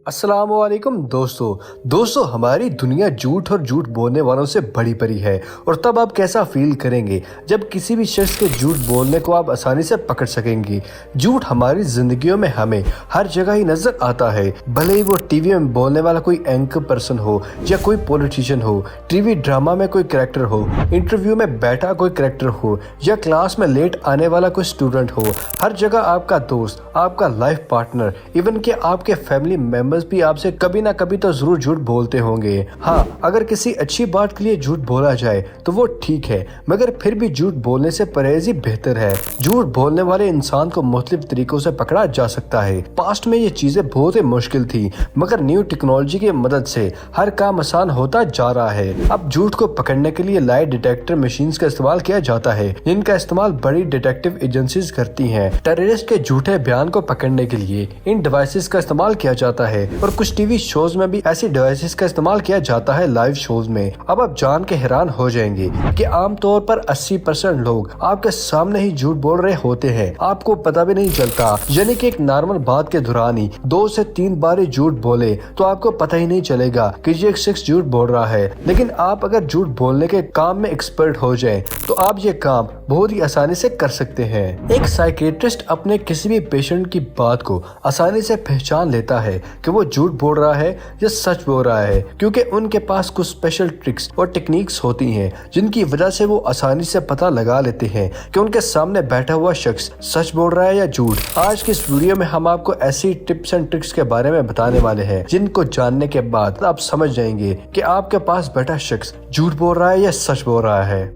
अस्सलाम वालेकुम दोस्तों हमारी दुनिया झूठ और झूठ बोलने वालों से बड़ी पड़ी है। और तब आप कैसा फील करेंगे जब किसी भी शख्स के झूठ बोलने को आप आसानी से पकड़ सकेंगे। झूठ हमारी जिंदगियों में हमें हर जगह ही नजर आता है, भले ही वो टीवी में बोलने वाला कोई एंकर पर्सन हो या कोई पॉलिटिशियन हो, टीवी ड्रामा में कोई कैरेक्टर हो, इंटरव्यू में बैठा कोई कैरेक्टर हो या क्लास में लेट आने वाला कोई स्टूडेंट हो। हर जगह आपका दोस्त, आपका लाइफ पार्टनर, इवन कि आपके फैमिली मेंबर्स भी आपसे कभी ना कभी तो जरूर झूठ बोलते होंगे। हाँ, अगर किसी अच्छी बात के लिए झूठ बोला जाए तो वो ठीक है, मगर फिर भी झूठ बोलने से परहेज ही बेहतर है। झूठ बोलने वाले इंसान को मुख्तलिफ तरीकों से पकड़ा जा सकता है। पास्ट में ये चीजें बहुत ही मुश्किल थी, मगर न्यू टेक्नोलॉजी की मदद से हर काम आसान होता जा रहा है। अब झूठ को पकड़ने के लिए लाई डिटेक्टर मशीन का इस्तेमाल किया जाता है, जिनका इस्तेमाल बड़ी डिटेक्टिव एजेंसीज करती हैं। टेररिस्ट के झूठे बयान को पकड़ने के लिए इन डिवाइसेस का इस्तेमाल किया जाता है और कुछ टीवी शोज में भी ऐसी डिवाइसेस का इस्तेमाल किया जाता है लाइव शोज में। अब आप जान के हैरान हो जाएंगे कि आमतौर पर 80% लोग आपके सामने ही झूठ बोल रहे होते हैं, आपको पता भी नहीं चलता। यानी कि एक नॉर्मल बात के दौरान ही 2 से 3 बार झूठ बोले तो आपको पता ही नहीं चलेगा कि ये एक शख्स झूठ बोल रहा है। लेकिन आप अगर झूठ बोलने के काम में एक्सपर्ट हो जाएं, तो आप ये काम बहुत ही आसानी से कर सकते हैं। एक साइकेट्रिस्ट अपने किसी भी पेशेंट की बात को आसानी से पहचान लेता है कि वो झूठ बोल रहा है या सच बोल रहा है, क्योंकि उनके पास कुछ स्पेशल ट्रिक्स और टेक्निक्स होती हैं जिनकी वजह से वो आसानी से पता लगा लेते हैं कि उनके सामने बैठा हुआ शख्स सच बोल रहा है या झूठ। आज की इस वीडियो में हम आपको ऐसी टिप्स एंड ट्रिक्स के बारे में बताने वाले हैं जिनको जानने के बाद आप समझ जाएंगे कि आपके पास बैठा शख्स झूठ बोल रहा है या सच बोल रहा है।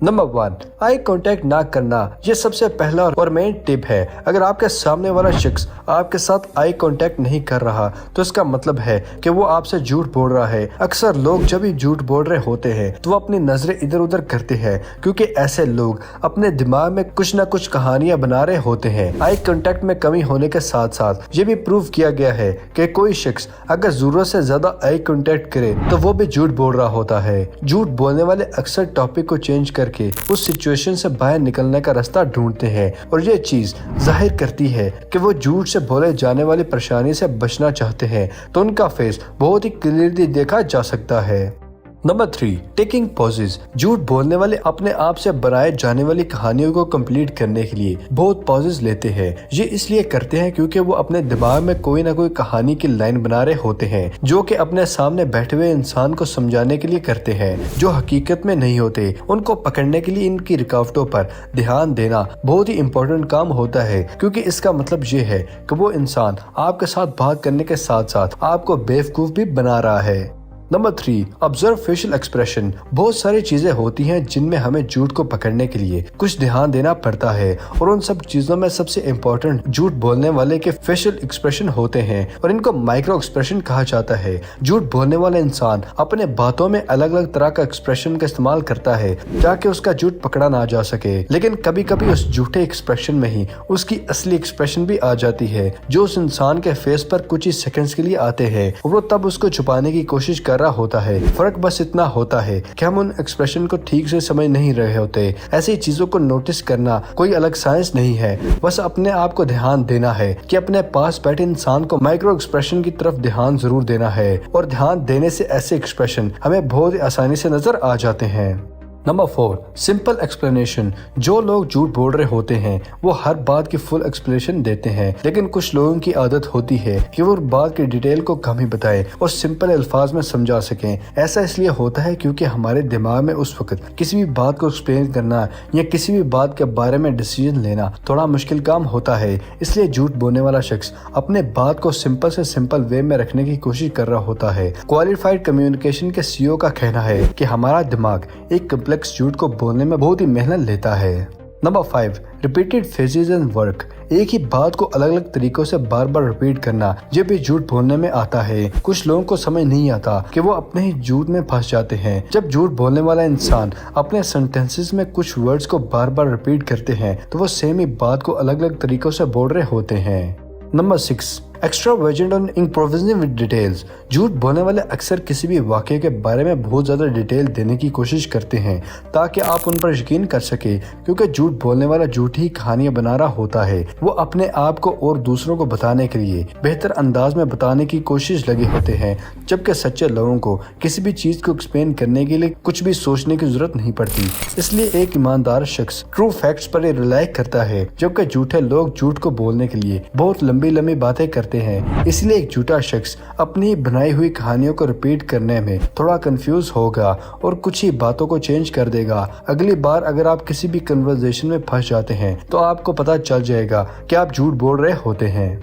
नंबर 1, आई कांटेक्ट ना करना। ये सबसे पहला और मेन टिप है। अगर आपके सामने वाला शख्स आपके साथ आई कांटेक्ट नहीं कर रहा तो इसका मतलब है कि वो आपसे झूठ बोल रहा है। अक्सर लोग जब भी झूठ बोल रहे होते हैं तो वो अपनी नजरें इधर उधर करते हैं, क्योंकि ऐसे लोग अपने दिमाग में कुछ ना कुछ कहानियां बना रहे होते हैं। आई कांटेक्ट में कमी होने के साथ साथ ये भी प्रूव किया गया है कि कोई शख्स अगर जरूरत से ज्यादा आई कांटेक्ट करे तो वो भी झूठ बोल रहा होता है। झूठ बोलने वाले अक्सर टॉपिक को चेंज करके उस सिचुएशन से बाहर निकलने का रास्ता ढूंढते हैं, और ये चीज जाहिर करती है कि वो झूठ से बोले जाने वाली परेशानी से बचना चाहते हैं। तो उनका फेस बहुत ही क्लियरली देखा जा सकता है। Number 3, taking pauses. झूठ बोलने वाले अपने आप से बनाए जाने वाली कहानियों को कंप्लीट करने के लिए बहुत पॉजेज लेते हैं। ये इसलिए करते हैं क्योंकि वो अपने दिमाग में कोई ना कोई कहानी की लाइन बना रहे होते हैं, जो कि अपने सामने बैठे हुए इंसान को समझाने के लिए करते हैं, जो हकीकत में नहीं होते। उनको पकड़ने के लिए इनकी रुकावटों पर ध्यान देना बहुत ही इम्पोर्टेंट काम होता है, क्योंकि इसका मतलब ये है कि वो इंसान आपके साथ बात करने के साथ साथ आपको बेवकूफ भी बना रहा है। Number 3, observe facial expression. बहुत सारी चीजें होती हैं जिनमें हमें झूठ को पकड़ने के लिए कुछ ध्यान देना पड़ता है, और उन सब चीजों में सबसे इम्पोर्टेंट झूठ बोलने वाले के फेशियल एक्सप्रेशन होते हैं, और इनको माइक्रो एक्सप्रेशन कहा जाता है। झूठ बोलने वाला इंसान अपने बातों में अलग अलग तरह का एक्सप्रेशन का इस्तेमाल करता है ताकि उसका झूठ पकड़ा ना जा सके, लेकिन कभी कभी उस झूठे एक्सप्रेशन में ही उसकी असली एक्सप्रेशन भी आ जाती है, जो उस इंसान के फेस पर कुछ ही सेकंड्स के लिए आते हैं, और वो तब उसको छुपाने की कोशिश कर रहा होता है। फर्क बस इतना होता है कि हम उन एक्सप्रेशन को ठीक से समझ नहीं रहे होते। ऐसी चीजों को नोटिस करना कोई अलग साइंस नहीं है, बस अपने आप को ध्यान देना है कि अपने पास बैठे इंसान को माइक्रो एक्सप्रेशन की तरफ ध्यान जरूर देना है, और ध्यान देने से ऐसे एक्सप्रेशन हमें बहुत ही आसानी से नजर आ जाते हैं। Number 4, simple explanation. जो लोग झूठ बोल रहे होते हैं वो हर बात की फुल एक्सप्लेनेशन देते हैं, लेकिन कुछ लोगों की आदत होती है कि वो बात की डिटेल को कम ही बताएं और सिंपल अल्फाज में समझा सकें। ऐसा इसलिए होता है क्योंकि हमारे दिमाग में उस वक्त किसी भी बात को एक्सप्लेन करना या किसी भी बात के बारे में डिसीजन लेना थोड़ा मुश्किल काम होता है। इसलिए झूठ बोलने वाला शख्स अपने बात को सिंपल से सिंपल वे में रखने की कोशिश कर रहा होता है। क्वालिफाइड कम्युनिकेशन के CEO का कहना है कि हमारा दिमाग एक झूठ को बोलने में बहुत ही मेहनत लेता है। Number 5, repeated phrases and work. एक ही बात को अलग अलग तरीकों से बार बार रिपीट करना ये भी झूठ बोलने में आता है। कुछ लोगों को समझ नहीं आता कि वो अपने ही झूठ में फंस जाते हैं। जब झूठ बोलने वाला इंसान अपने सेंटेंसेस में कुछ वर्ड्स को बार बार रिपीट करते हैं तो वो सेम ही बात को अलग अलग तरीकों से बोल रहे होते हैं। Number 6, Extravagant and improvising with details. झूठ बोलने वाले अक्सर किसी भी वाक़े के बारे में बहुत ज़्यादा डिटेल देने की कोशिश करते हैं ताकि आप उन पर यकीन कर सके, क्योंकि झूठ बोलने वाला झूठी कहानियां बना रहा होता है। वो अपने आप को और दूसरों को बताने के लिए बेहतर अंदाज में बताने की कोशिश लगे होते हैं, जबकि सच्चे लोगों को किसी भी चीज़ को एक्सप्लेन करने के लिए कुछ भी सोचने की जरूरत नहीं पड़ती। इसलिए एक ईमानदार शख्स ट्रू फैक्ट्स पर रिलाई करता है, जबकि झूठे लोग झूठ को बोलने के लिए बहुत लंबी लंबी बातें करते हैं। इसलिए एक झूठा शख्स अपनी बनाई हुई कहानियों को रिपीट करने में थोड़ा कंफ्यूज होगा और कुछ ही बातों को चेंज कर देगा। अगली बार अगर आप किसी भी कन्वर्सेशन में फंस जाते हैं तो आपको पता चल जाएगा कि आप झूठ बोल रहे होते हैं।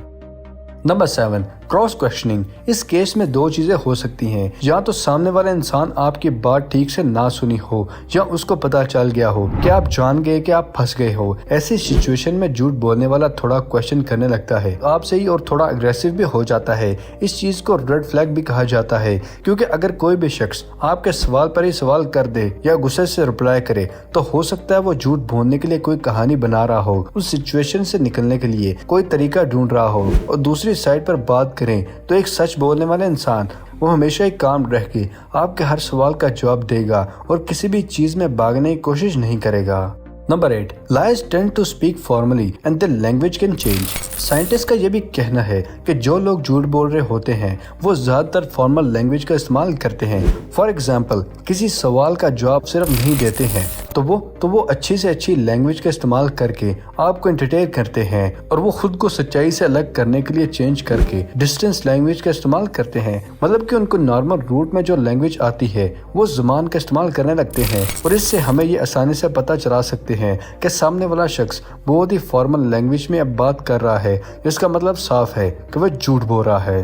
Number 7, cross questioning. इस केस में दो चीजें हो सकती हैं, या तो सामने वाला इंसान आपकी बात ठीक से ना सुनी हो या उसको पता चल गया हो कि आप जान गए कि आप फंस गए हो। ऐसी सिचुएशन में झूठ बोलने वाला थोड़ा क्वेश्चन करने लगता है आपसे ही और थोड़ा अग्रेसिव भी हो जाता है। इस चीज को रेड फ्लैग भी कहा जाता है, क्योंकि अगर कोई भी शख्स आपके सवाल पर ही सवाल कर दे या गुस्से से रिप्लाई करे तो हो सकता है वो झूठ बोलने के लिए कोई कहानी बना रहा हो, उस सिचुएशन से निकलने के लिए कोई तरीका ढूंढ रहा हो। और दूसरी साइड पर बात करें तो एक सच बोलने वाला इंसान वो हमेशा ही काम रह के आपके हर सवाल का जवाब देगा और किसी भी चीज में भागने की कोशिश नहीं करेगा। Number 8, lies tend to speak formally and their language can change. Scientist का ये भी कहना है कि जो लोग झूठ बोल रहे होते हैं वो ज्यादातर फॉर्मल लैंग्वेज का इस्तेमाल करते हैं। फॉर एग्जाम्पल, किसी सवाल का जवाब सिर्फ नहीं देते हैं तो वो अच्छी से अच्छी लैंग्वेज का इस्तेमाल करके आपको एंटरटेन करते हैं, और वो खुद को सच्चाई से अलग करने के लिए चेंज करके डिस्टेंस लैंग्वेज का इस्तेमाल करते हैं। मतलब कि उनको नॉर्मल रूट में जो लैंग्वेज आती है वो जुबान का इस्तेमाल करने लगते हैं, और इससे हमें ये आसानी से पता चला सकते हैं कि सामने वाला शख्स बहुत ही फॉर्मल लैंग्वेज में अब बात कर रहा है, जिसका मतलब साफ है कि वह झूठ बोल रहा है।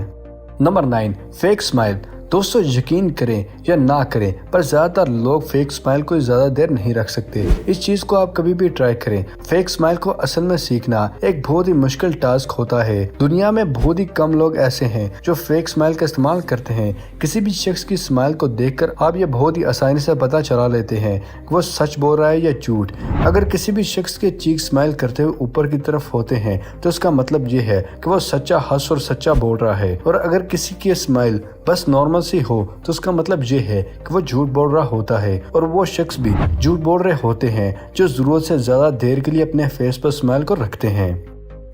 Number 9, fake smile. दोस्तों, यकीन करें या ना करें पर ज्यादातर लोग फेक स्माइल को ज्यादा देर नहीं रख सकते। इस चीज को आप कभी भी ट्राई करें। फेक स्माइल को असल में सीखना एक बहुत ही मुश्किल टास्क होता है। दुनिया में बहुत ही कम लोग ऐसे हैं जो फेक स्माइल का इस्तेमाल करते हैं। किसी भी शख्स की स्माइल को देखकर आप ये बहुत ही आसानी से पता चला लेते हैं कि वो सच बोल रहा है या झूठ। अगर किसी भी शख्स के चीख स्माइल करते हुए ऊपर की तरफ होते हैं तो उसका मतलब ये है कि वो सच्चा हंस और सच्चा बोल रहा है, और अगर किसी की स्माइल बस नॉर्मल सी हो तो उसका मतलब ये है कि वो झूठ बोल रहा होता है, और वो शख्स भी झूठ बोल रहे होते हैं जो जरूरत से ज्यादा देर के लिए अपने फेस पर स्माइल को रखते हैं।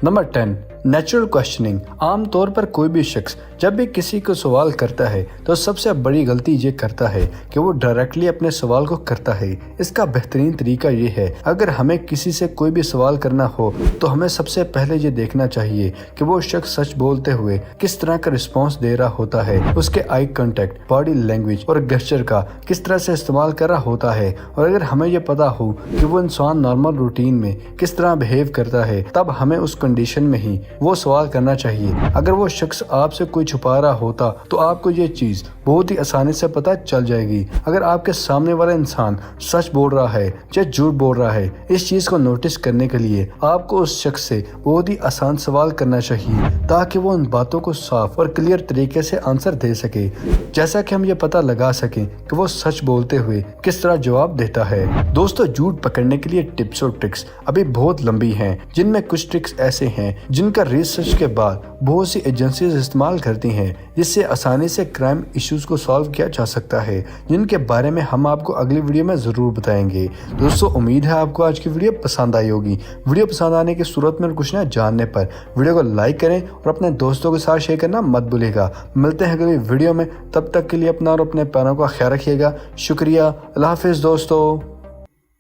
Number 10, natural questioning. आमतौर पर कोई भी शख्स जब भी किसी को सवाल करता है तो सबसे बड़ी गलती ये करता है कि वो डायरेक्टली अपने सवाल को करता है। इसका बेहतरीन तरीका ये है, अगर हमें किसी से कोई भी सवाल करना हो तो हमें सबसे पहले ये देखना चाहिए कि वो शख्स सच बोलते हुए किस तरह का रिस्पॉन्स दे रहा होता है, उसके आई कांटेक्ट, बॉडी लैंग्वेज और गेस्चर का किस तरह से इस्तेमाल कर रहा होता है। और अगर हमें ये पता हो कि वो इंसान नॉर्मल रूटीन में किस तरह बिहेव करता है, तब हमें उस कंडीशन में ही वो सवाल करना चाहिए। अगर वो शख्स आपसे कोई छुपा रहा होता तो आपको ये चीज बहुत ही आसानी से पता चल जाएगी। अगर आपके सामने वाला इंसान सच बोल रहा है या झूठ बोल रहा है, इस चीज को नोटिस करने के लिए आपको उस शख्स से बहुत ही आसान सवाल करना चाहिए ताकि वो उन बातों को साफ और क्लियर तरीके से आंसर दे सके, जैसा कि हम ये पता लगा सकें कि वो सच बोलते हुए किस तरह जवाब देता है। दोस्तों, झूठ पकड़ने के लिए टिप्स और ट्रिक्स अभी बहुत लंबी हैं, जिनमें कुछ ट्रिक्स ऐसे हैं जिनका रिसर्च के बाद बहुत सी एजेंसीज इस्तेमाल करती हैं, जिससे आसानी से क्राइम इश्यूज को सॉल्व किया जा सकता है, जिनके बारे में हम आपको अगली वीडियो में जरूर बताएंगे। दोस्तों, उम्मीद है आपको आज की वीडियो पसंद आई होगी। वीडियो पसंद आने की सूरत में कुछ ना जानने पर वीडियो को लाइक करें और अपने दोस्तों के साथ शेयर करना मत भूलिएगा। मिलते हैं अगली वीडियो में, तब तक के लिए अपना और अपने पैरों का ख्याल रखिएगा। शुक्रिया। अल्लाह हाफिज दोस्तों।